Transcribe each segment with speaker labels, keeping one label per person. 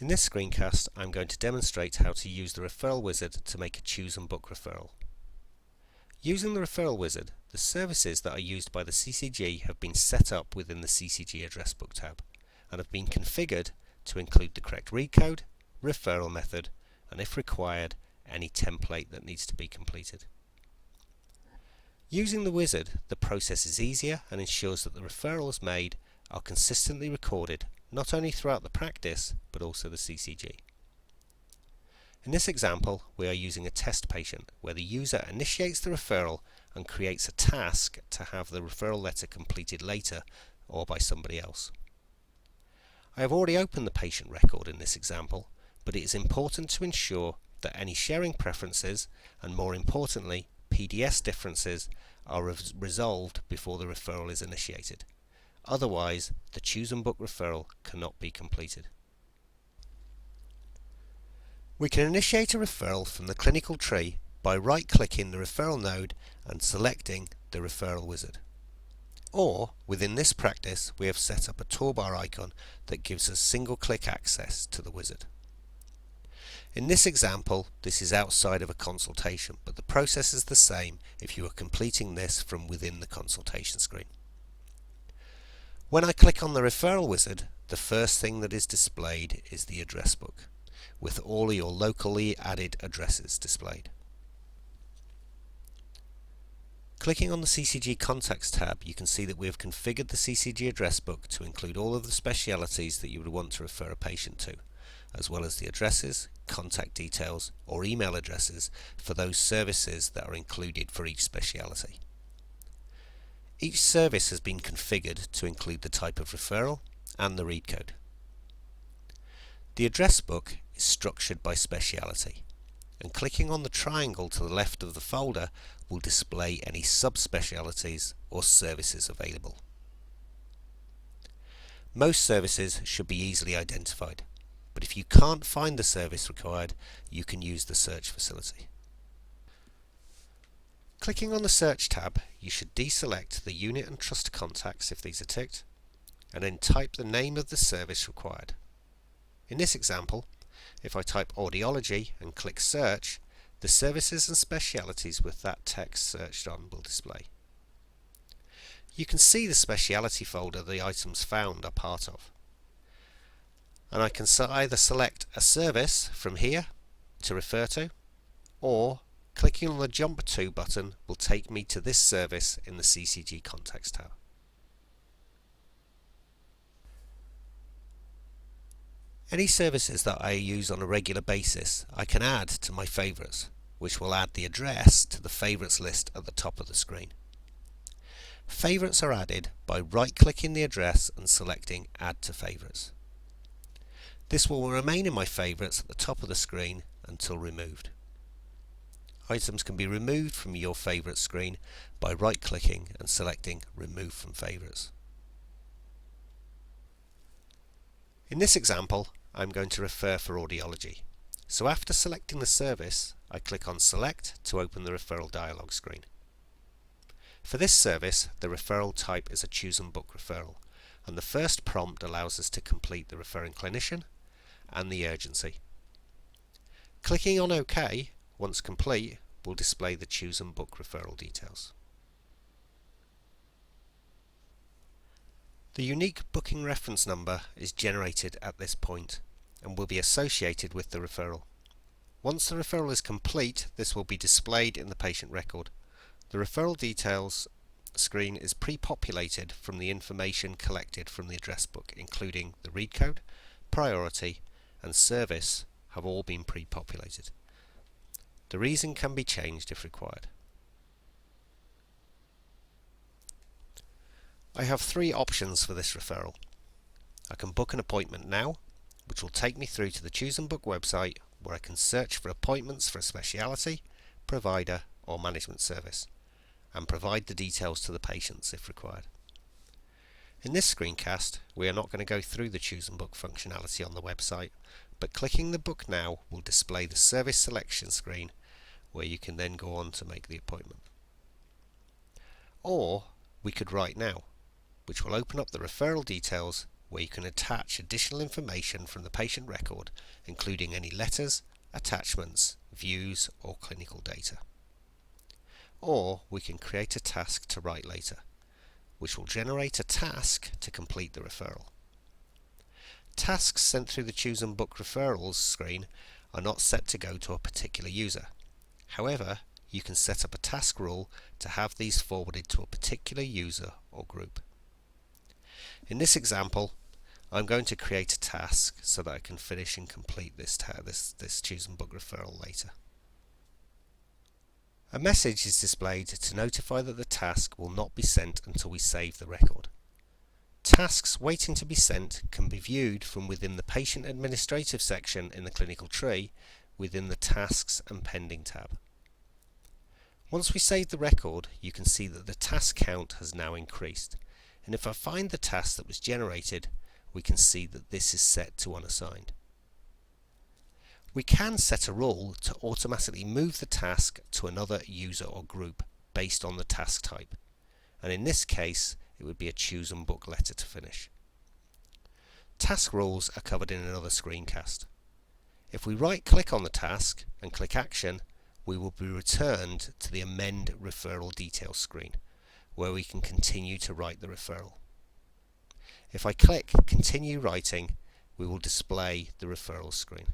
Speaker 1: In this screencast, I'm going to demonstrate how to use the Referral Wizard to make a Choose and Book referral. Using the Referral Wizard, the services that are used by the CCG have been set up within the CCG Address Book tab and have been configured to include the correct read code, referral method, and if required, any template that needs to be completed. Using the wizard, the process is easier and ensures that the referrals made are consistently recorded not only throughout the practice but also the CCG. In this example, we are using a test patient where the user initiates the referral and creates a task to have the referral letter completed later or by somebody else. I have already opened the patient record in this example, but it is important to ensure that any sharing preferences and, more importantly, PDS differences are resolved before the referral is initiated. Otherwise, the Choose and Book referral cannot be completed. We can initiate a referral from the clinical tree by right-clicking the referral node and selecting the Referral Wizard. Or, within this practice, we have set up a toolbar icon that gives us single-click access to the wizard. In this example, this is outside of a consultation, but the process is the same if you are completing this from within the consultation screen. When I click on the Referral Wizard, the first thing that is displayed is the address book, with all your locally added addresses displayed. Clicking on the CCG Contacts tab, you can see that we have configured the CCG address book to include all of the specialities that you would want to refer a patient to, as well as the addresses, contact details, or email addresses for those services that are included for each speciality. Each service has been configured to include the type of referral and the read code. The address book is structured by speciality, and clicking on the triangle to the left of the folder will display any subspecialties or services available. Most services should be easily identified, but if you can't find the service required, you can use the search facility. Clicking on the Search tab, you should deselect the unit and trust contacts if these are ticked, and then type the name of the service required. In this example, if I type audiology and click search, the services and specialities with that text searched on will display. You can see the speciality folder the items found are part of. And I can either select a service from here to refer to, or clicking on the Jump To button will take me to this service in the CCG Contacts tab. Any services that I use on a regular basis I can add to my favourites, which will add the address to the favourites list at the top of the screen. Favourites are added by right-clicking the address and selecting Add to Favourites. This will remain in my favourites at the top of the screen until removed. Items can be removed from your favourites screen by right-clicking and selecting Remove from Favourites. In this example, I'm going to refer for audiology. So after selecting the service, I click on Select to open the referral dialog screen. For this service, the referral type is a Choose and Book referral, and the first prompt allows us to complete the referring clinician and the urgency. Clicking on OK, once complete, will display the Choose and Book referral details. The unique booking reference number is generated at this point and will be associated with the referral. Once the referral is complete, this will be displayed in the patient record. The referral details screen is pre-populated from the information collected from the address book, including the read code, priority, and service have all been pre-populated. The reason can be changed if required. I have three options for this referral. I can book an appointment now, which will take me through to the Choose and Book website where I can search for appointments for a speciality, provider or management service, and provide the details to the patients if required. In this screencast, we are not going to go through the Choose and Book functionality on the website, but clicking the Book Now will display the service selection screen where you can then go on to make the appointment. Or we could write now, which will open up the referral details where you can attach additional information from the patient record, including any letters, attachments, views or clinical data. Or we can create a task to write later, which will generate a task to complete the referral. Tasks sent through the Choose and Book Referrals screen are not set to go to a particular user. However, you can set up a task rule to have these forwarded to a particular user or group. In this example, I'm going to create a task so that I can finish and complete this Choose and Book referral later. A message is displayed to notify that the task will not be sent until we save the record. Tasks waiting to be sent can be viewed from within the Patient Administrative section in the clinical tree within the Tasks and Pending tab. Once we save the record, you can see that the task count has now increased, and if I find the task that was generated, we can see that this is set to unassigned. We can set a rule to automatically move the task to another user or group based on the task type, and in this case it would be a Choose and Book letter to finish. Task rules are covered in another screencast. If we right click on the task and click Action, we will be returned to the Amend Referral Details screen, where we can continue to write the referral. If I click Continue Writing, we will display the referral screen.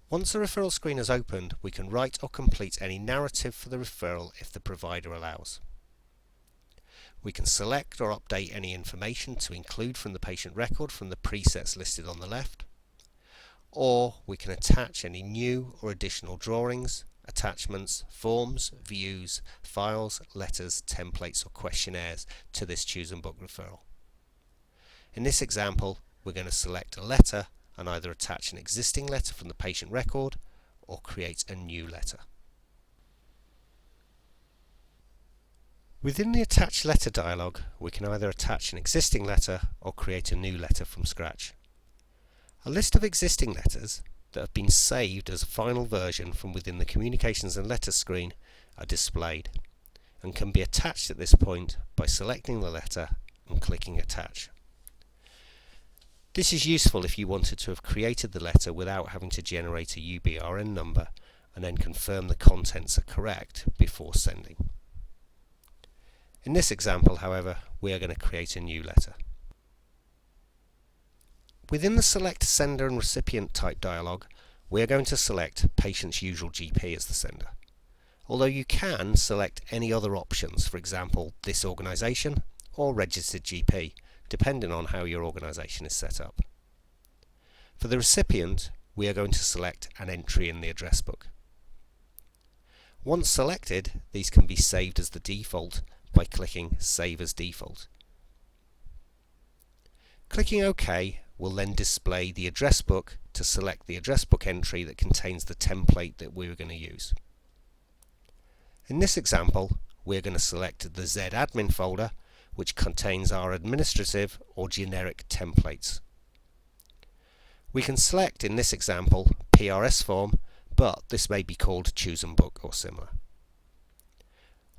Speaker 1: Once the referral screen is opened, we can write or complete any narrative for the referral if the provider allows. We can select or update any information to include from the patient record from the presets listed on the left, or we can attach any new or additional drawings, attachments, forms, views, files, letters, templates or questionnaires to this Choose and Book referral. In this example, we're going to select a letter and either attach an existing letter from the patient record or create a new letter. Within the Attach Letter dialog, we can either attach an existing letter or create a new letter from scratch. A list of existing letters that have been saved as a final version from within the Communications and Letters screen are displayed and can be attached at this point by selecting the letter and clicking Attach. This is useful if you wanted to have created the letter without having to generate a UBRN number and then confirm the contents are correct before sending. In this example, however, we are going to create a new letter. Within the Select Sender and Recipient Type dialog, we are going to select Patient's Usual GP as the sender. Although you can select any other options, for example, this organisation or Registered GP, depending on how your organisation is set up. For the recipient, we are going to select an entry in the address book. Once selected, these can be saved as the default by clicking Save as Default. Clicking OK will then display the address book to select the address book entry that contains the template that we were going to use. In this example, we're going to select the Z admin folder, which contains our administrative or generic templates. We can select, in this example, PRS form, but this may be called Choose and Book or similar.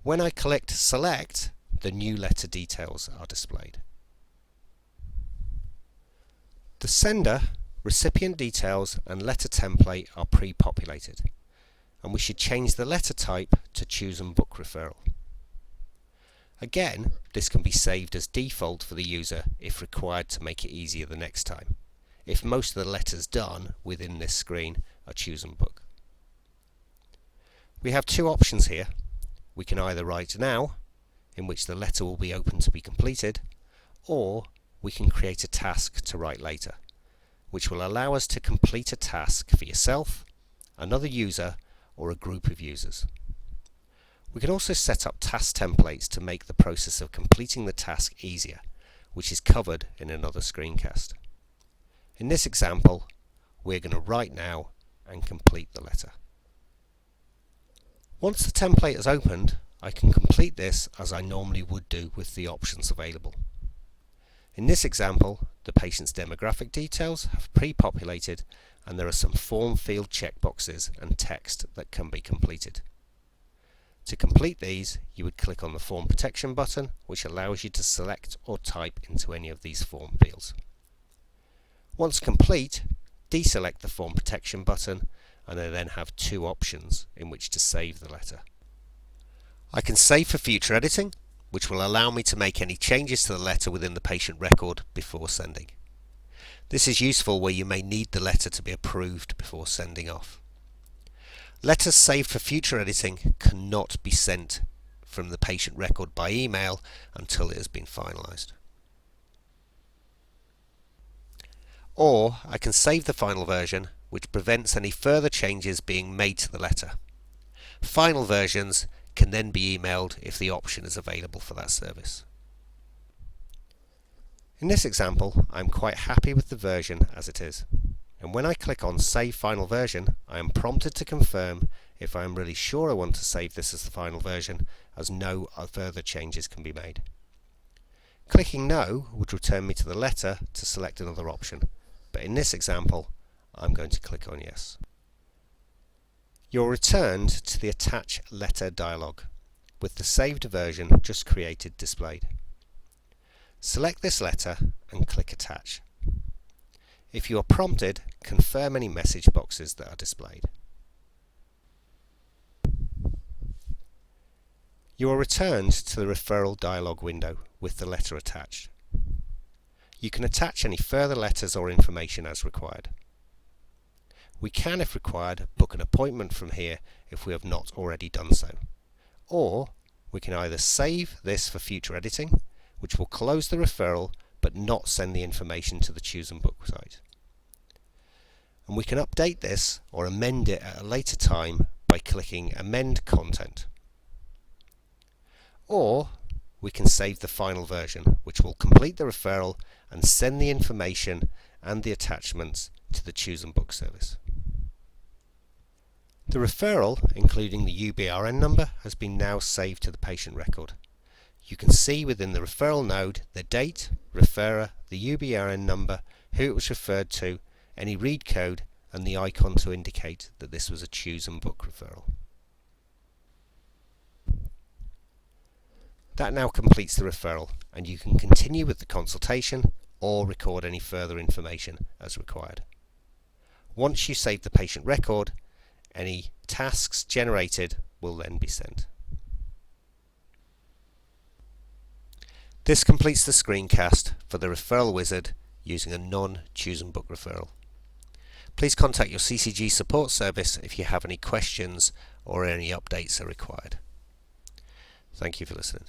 Speaker 1: When I click Select, the new letter details are displayed. The sender, recipient details and letter template are pre-populated, and we should change the letter type to Choose and Book Referral. Again, this can be saved as default for the user if required to make it easier the next time, if most of the letters done within this screen are Choose and Book. We have two options here. We can either write now, in which the letter will be open to be completed, or we can create a task to write later, which will allow us to complete a task for yourself, another user, or a group of users. We can also set up task templates to make the process of completing the task easier, which is covered in another screencast. In this example, we're going to write now and complete the letter. Once the template is opened, I can complete this as I normally would do with the options available. In this example, the patient's demographic details have pre-populated and there are some form field checkboxes and text that can be completed. To complete these, you would click on the Form Protection button, which allows you to select or type into any of these form fields. Once complete, deselect the Form Protection button, and I then have two options in which to save the letter. I can save for future editing, which will allow me to make any changes to the letter within the patient record before sending. This is useful where you may need the letter to be approved before sending off. Letters saved for future editing cannot be sent from the patient record by email until it has been finalised. Or I can save the final version, which prevents any further changes being made to the letter. Final versions can then be emailed if the option is available for that service. In this example, I'm quite happy with the version as it is, and when I click on Save Final Version, I am prompted to confirm if I am really sure I want to save this as the final version, as no further changes can be made. Clicking No would return me to the letter to select another option, but in this example, I'm going to click on Yes. You're returned to the Attach Letter dialog, with the saved version just created displayed. Select this letter and click Attach. If you are prompted, confirm any message boxes that are displayed. You are returned to the Referral dialog window with the letter attached. You can attach any further letters or information as required. We can, if required, book an appointment from here if we have not already done so. Or we can either save this for future editing, which will close the referral but not send the information to the Choose and Book site. And we can update this or amend it at a later time by clicking Amend Content. Or we can save the final version, which will complete the referral and send the information and the attachments to the Choose and Book service. The referral, including the UBRN number, has been now saved to the patient record. You can see within the referral node the date, referrer, the UBRN number, who it was referred to, any read code, and the icon to indicate that this was a Choose and Book referral. That now completes the referral, and you can continue with the consultation or record any further information as required. Once you save the patient record, any tasks generated will then be sent. This completes the screencast for the Referral Wizard using a non-Choose and Book referral. Please contact your CCG support service if you have any questions or any updates are required. Thank you for listening.